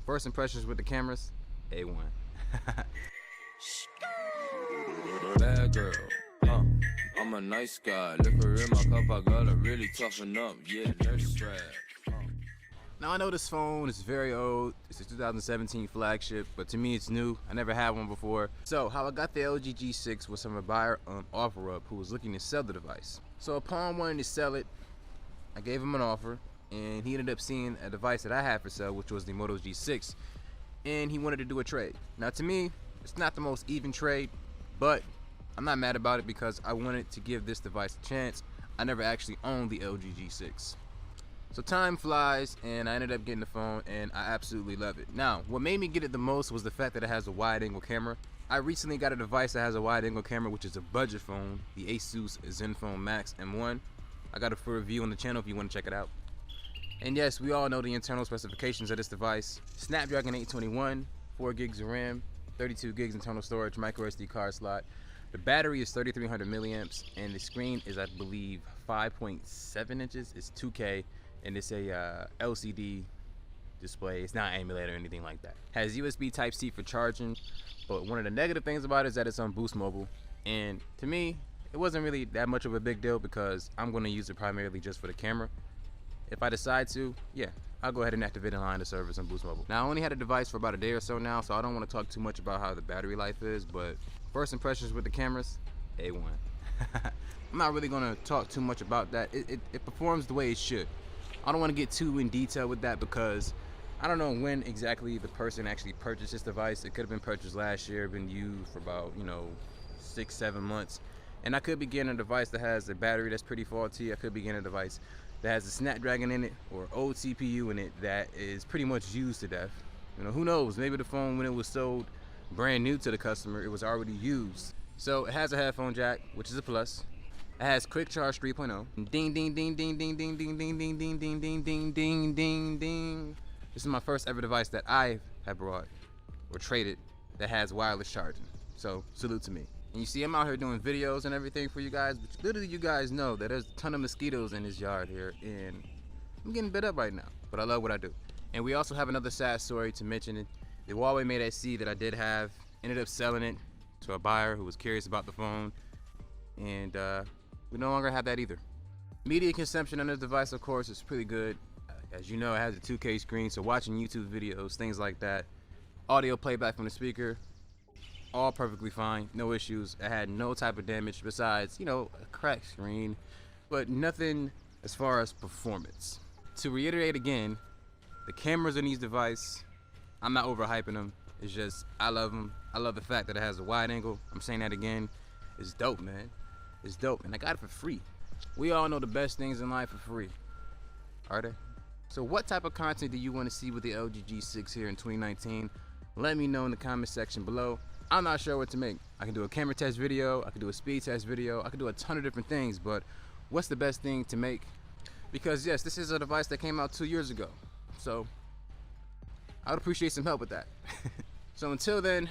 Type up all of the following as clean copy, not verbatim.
First impressions with the cameras, A1. Bad girl, I'm a nice guy. Liquor in my cup, I gotta really toughen up. Yeah, nurse strap. Now I know this phone is very old. It's a 2017 flagship, but to me it's new. I never had one before. So how I got the LG G6 was from a buyer on OfferUp who was looking to sell the device. So upon wanting to sell it, I gave him an offer, and he ended up seeing a device that I had for sale, which was the Moto G6, and he wanted to do a trade. Now to me, it's not the most even trade, but I'm not mad about it because I wanted to give this device a chance. I never actually owned the LG G6. So time flies, and I ended up getting the phone, and I absolutely love it. Now, what made me get it the most was the fact that it has a wide-angle camera. I recently got a device that has a wide-angle camera, which is a budget phone, the Asus Zenfone Max M1. I got it for review on the channel if you want to check it out. And yes, we all know the internal specifications of this device. Snapdragon 821, 4 gigs of RAM, 32 gigs internal storage, micro SD card slot. The battery is 3,300 milliamps, and the screen is, I believe, 5.7 inches. It's 2K, and it's a LCD display. It's not AMOLED or anything like that. Has USB Type-C for charging, but one of the negative things about it is that it's on Boost Mobile, and to me, it wasn't really that much of a big deal because I'm going to use it primarily just for the camera. If I decide to, yeah, I'll go ahead and activate and line the service on Boost Mobile. Now, I only had a device for about a day or so now, so I don't want to talk too much about how the battery life is, but first impressions with the cameras, A1. I'm not really going to talk too much about that. It performs the way it should. I don't want to get too in detail with that because I don't know when exactly the person actually purchased this device. It could have been purchased last year, been used for about, 6-7 months. And I could be getting a device that has a battery that's pretty faulty. I could be getting a device that has a Snapdragon in it or old CPU in it that is pretty much used to death. Who knows? Maybe the phone, when it was sold brand new to the customer, it was already used. So it has a headphone jack, which is a plus. It has Quick Charge 3.0. Ding, ding, ding, ding, ding, ding, ding, ding, ding, ding, ding, ding, ding, ding, ding, ding. This is my first ever device that I have brought or traded that has wireless charging. So salute to me. And you see, I'm out here doing videos and everything for you guys, but little do you guys know that there's a ton of mosquitoes in this yard here, and I'm getting bit up right now, but I love what I do. And we also have another sad story to mention. The Huawei Mate SE that I did have, ended up selling it to a buyer who was curious about the phone, and we no longer have that either. Media consumption on this device, of course, is pretty good. As you know, it has a 2K screen, so watching YouTube videos, things like that. Audio playback from the speaker, all perfectly fine, no issues. I had no type of damage besides, a cracked screen, but nothing as far as performance. To reiterate again, the cameras in these devices, I'm not overhyping them. It's just, I love them. I love the fact that it has a wide angle. I'm saying that again. It's dope, man. It's dope, and I got it for free. We all know the best things in life for free, are they? So what type of content do you want to see with the LG G6 here in 2019? Let me know in the comment section below. I'm not sure what to make. I can do a camera test video, I can do a speed test video, I can do a ton of different things, but what's the best thing to make? Because yes, this is a device that came out 2 years ago, so I would appreciate some help with that. So until then,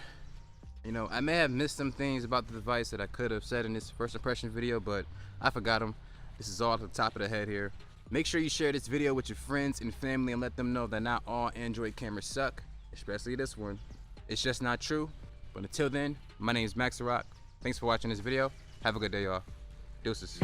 I may have missed some things about the device that I could have said in this first impression video, but I forgot them. This is all at the top of the head here. Make sure you share this video with your friends and family and let them know that not all Android cameras suck, especially this one. It's just not true. But until then, my name is Maxarock. Thanks for watching this video. Have a good day, y'all. Deuces.